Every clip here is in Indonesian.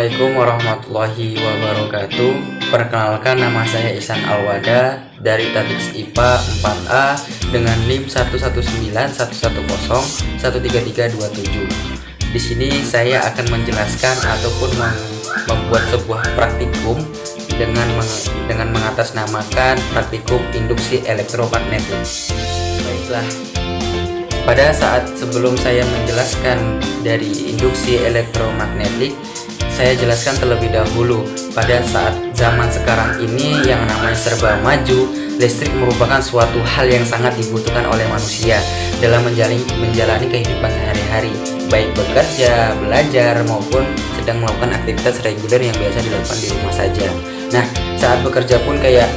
Assalamualaikum warahmatullahi wabarakatuh. Perkenalkan, nama saya Ihsan Alwada dari Tatriks IPA 4A dengan NIM 11911013327. Di sini saya akan menjelaskan ataupun membuat sebuah praktikum dengan mengatasnamakan praktikum induksi elektromagnetik. Baiklah, pada saat sebelum saya menjelaskan dari induksi elektromagnetik, saya jelaskan terlebih dahulu. Pada saat zaman sekarang ini yang namanya serba maju, listrik merupakan suatu hal yang sangat dibutuhkan oleh manusia dalam menjalani kehidupan sehari-hari, baik bekerja, belajar, maupun sedang melakukan aktivitas reguler yang biasa dilakukan di rumah saja. Nah, saat bekerja pun kayak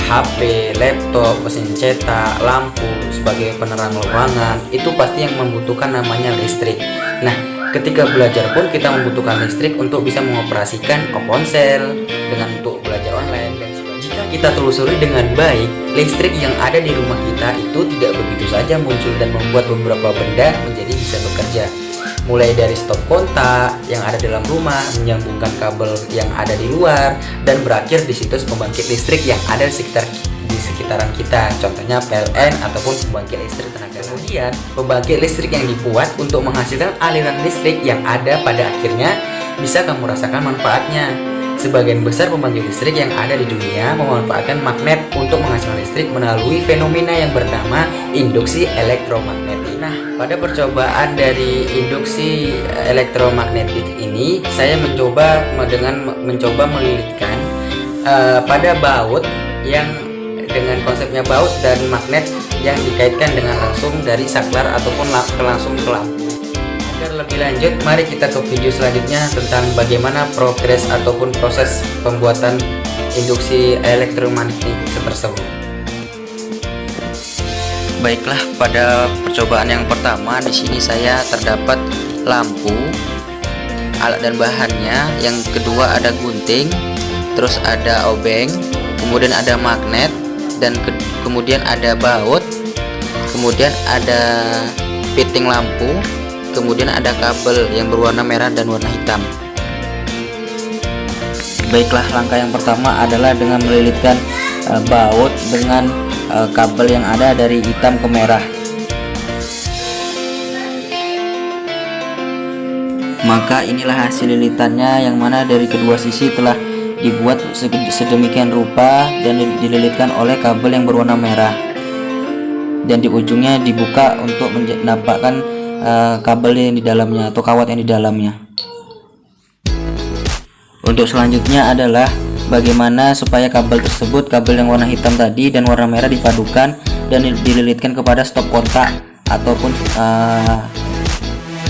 HP, laptop, mesin cetak, lampu sebagai penerang ruangan, itu pasti yang membutuhkan namanya listrik. Nah, ketika belajar pun kita membutuhkan listrik untuk bisa mengoperasikan ponsel dengan untuk belajar online dan sebagainya. Jika kita telusuri dengan baik, listrik yang ada di rumah kita itu tidak begitu saja muncul dan membuat beberapa benda menjadi bisa bekerja. Mulai dari stop kontak yang ada dalam rumah, menyambungkan kabel yang ada di luar, dan berakhir di situs pembangkit listrik yang ada di sekitaran kita, contohnya PLN ataupun pembangkit listrik tenaga. Kemudian pembangkit listrik yang dibuat untuk menghasilkan aliran listrik yang ada pada akhirnya bisa kamu rasakan manfaatnya. Sebagian besar pembangkit listrik yang ada di dunia memanfaatkan magnet untuk menghasilkan listrik melalui fenomena yang bernama induksi elektromagnetik. Nah, pada percobaan dari induksi elektromagnetik ini, saya mencoba melilitkan pada baut yang dengan konsepnya baut dan magnet yang dikaitkan dengan langsung dari saklar ataupun langsung ke lampu. Agar lebih lanjut, mari kita ke video selanjutnya tentang bagaimana progres ataupun proses pembuatan induksi elektromagnetik tersebut. Baiklah, pada percobaan yang pertama di sini saya terdapat lampu, alat dan bahannya. Yang kedua ada gunting, terus ada obeng, kemudian ada magnet, dan kemudian ada baut, kemudian ada fitting lampu, kemudian ada kabel yang berwarna merah dan warna hitam. Baiklah, langkah yang pertama adalah dengan melilitkan baut dengan kabel yang ada dari hitam ke merah. Maka inilah hasil lilitannya, yang mana dari kedua sisi telah dibuat sedemikian rupa dan dililitkan oleh kabel yang berwarna merah, dan di ujungnya dibuka untuk menampakkan kabel yang di dalamnya atau kawat yang di dalamnya. Untuk selanjutnya adalah bagaimana supaya kabel tersebut, kabel yang warna hitam tadi dan warna merah, dipadukan dan dililitkan kepada stop kontak ataupun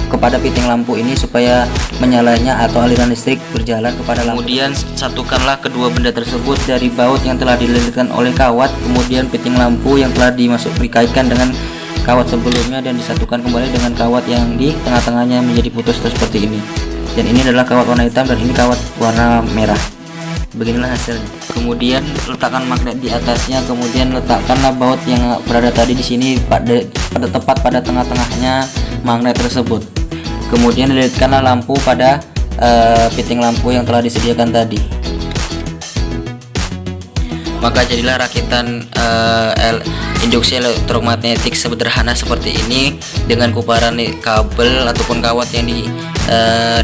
kepada fitting lampu ini supaya menyalanya atau aliran listrik berjalan kepada lampu. Kemudian satukanlah kedua benda tersebut dari baut yang telah dililitkan oleh kawat, kemudian fitting lampu yang telah dikaitkan dengan kawat sebelumnya dan disatukan kembali dengan kawat yang di tengah-tengahnya menjadi putus seperti ini. Dan ini adalah kawat warna hitam dan ini kawat warna merah. Beginilah hasilnya. Kemudian letakkan magnet di atasnya, kemudian letakkanlah baut yang berada tadi di sini tepat pada tengah-tengahnya magnet tersebut. Kemudian lilitkanlah lampu pada fitting lampu yang telah disediakan tadi. Maka jadilah rakitan induksi elektromagnetik sederhana seperti ini dengan kuparan kabel ataupun kawat yang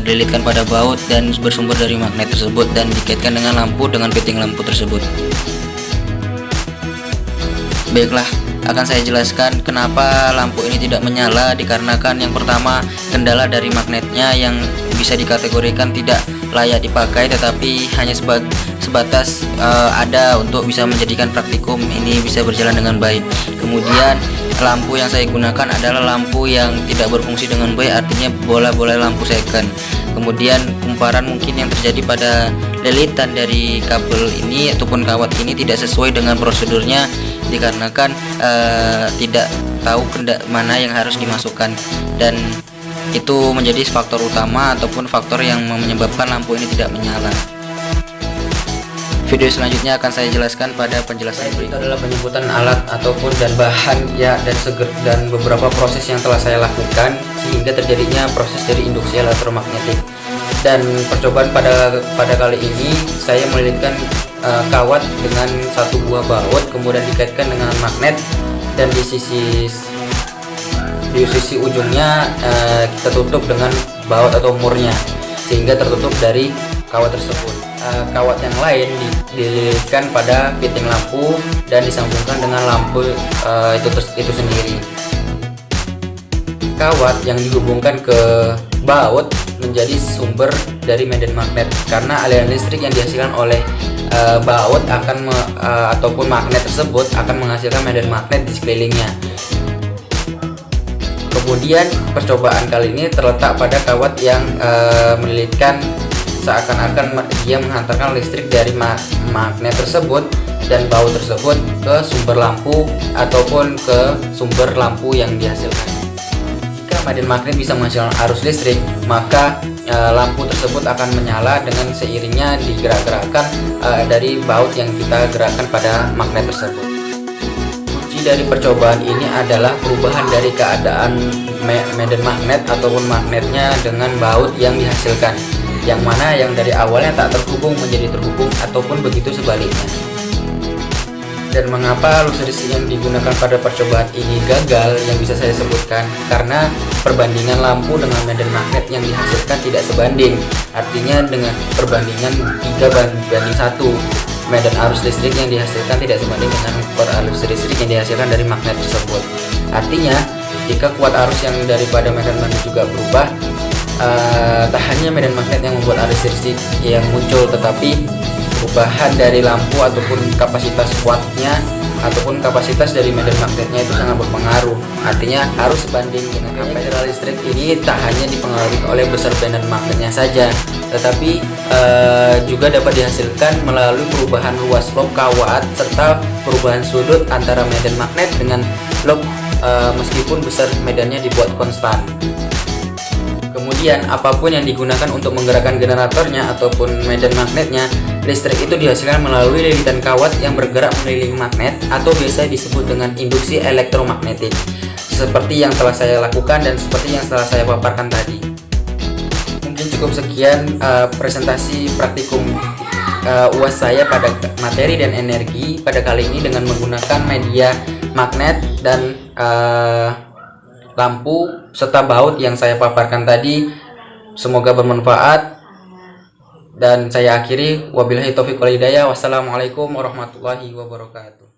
dililitkan pada baut dan bersumber dari magnet tersebut dan dikaitkan dengan lampu dengan fitting lampu tersebut. Baiklah, akan saya jelaskan kenapa lampu ini tidak menyala. Dikarenakan yang pertama, kendala dari magnetnya yang bisa dikategorikan tidak layak dipakai, tetapi hanya sebatas ada untuk bisa menjadikan praktikum ini bisa berjalan dengan baik. Kemudian lampu yang saya gunakan adalah lampu yang tidak berfungsi dengan baik, artinya bola-bola lampu second. Kemudian kumparan mungkin yang terjadi pada lilitan dari kabel ini ataupun kawat ini tidak sesuai dengan prosedurnya, dikarenakan tidak tahu mana yang harus dimasukkan, dan itu menjadi faktor utama ataupun faktor yang menyebabkan lampu ini tidak menyala. Video selanjutnya akan saya jelaskan pada penjelasan berikut. Itu adalah penyebutan alat ataupun dan bahan ya dan beberapa proses yang telah saya lakukan sehingga terjadinya proses dari induksi elektromagnetik. Dan percobaan pada kali ini saya melilitkan kawat dengan satu buah baut, kemudian dikaitkan dengan magnet, dan di sisi ujungnya kita tutup dengan baut atau murnya sehingga tertutup dari kawat tersebut. Kawat yang lain dililitkan pada fitting lampu dan disambungkan dengan lampu itu sendiri. Kawat yang dihubungkan ke baut menjadi sumber dari medan magnet, karena aliran listrik yang dihasilkan oleh baut ataupun magnet tersebut akan menghasilkan medan magnet di sekelilingnya. Kemudian percobaan kali ini terletak pada kawat yang melilitkan seakan-akan dia menghantarkan listrik dari magnet tersebut dan baut tersebut ke sumber lampu ataupun ke sumber lampu yang dihasilkan. Medan magnet bisa menghasilkan arus listrik, maka lampu tersebut akan menyala dengan seiringnya digerak-gerakkan dari baut yang kita gerakkan pada magnet tersebut. Kunci dari percobaan ini adalah perubahan dari keadaan medan magnet ataupun magnetnya dengan baut yang dihasilkan, yang mana yang dari awalnya tak terhubung menjadi terhubung ataupun begitu sebaliknya. Dan mengapa arus listrik yang digunakan pada percobaan ini gagal yang bisa saya sebutkan, karena perbandingan lampu dengan medan magnet yang dihasilkan tidak sebanding. Artinya dengan perbandingan 3:1, medan arus listrik yang dihasilkan tidak sebanding dengan kuat arus listrik yang dihasilkan dari magnet tersebut. Artinya jika kuat arus yang daripada medan magnet juga berubah, tak hanya medan magnet yang membuat arus listrik yang muncul, tetapi perubahan dari lampu ataupun kapasitas wattnya ataupun kapasitas dari medan magnetnya itu sangat berpengaruh. Artinya harus sebanding dengan aliran listrik ini tak hanya dipengaruhi oleh besar medan magnetnya saja, tetapi juga dapat dihasilkan melalui perubahan luas lob kawat serta perubahan sudut antara medan magnet dengan lob meskipun besar medannya dibuat konstan. Kemudian apapun yang digunakan untuk menggerakkan generatornya ataupun medan magnetnya, listrik itu dihasilkan melalui lilitan kawat yang bergerak mengelilingi magnet atau biasa disebut dengan induksi elektromagnetik, seperti yang telah saya lakukan dan seperti yang telah saya paparkan tadi. Mungkin cukup sekian presentasi praktikum UAS saya pada materi dan energi pada kali ini dengan menggunakan media magnet dan lampu serta baut yang saya paparkan tadi. Semoga bermanfaat dan saya akhiri, wabillahi taufiq wal hidayah. Wassalamualaikum warahmatullahi wabarakatuh.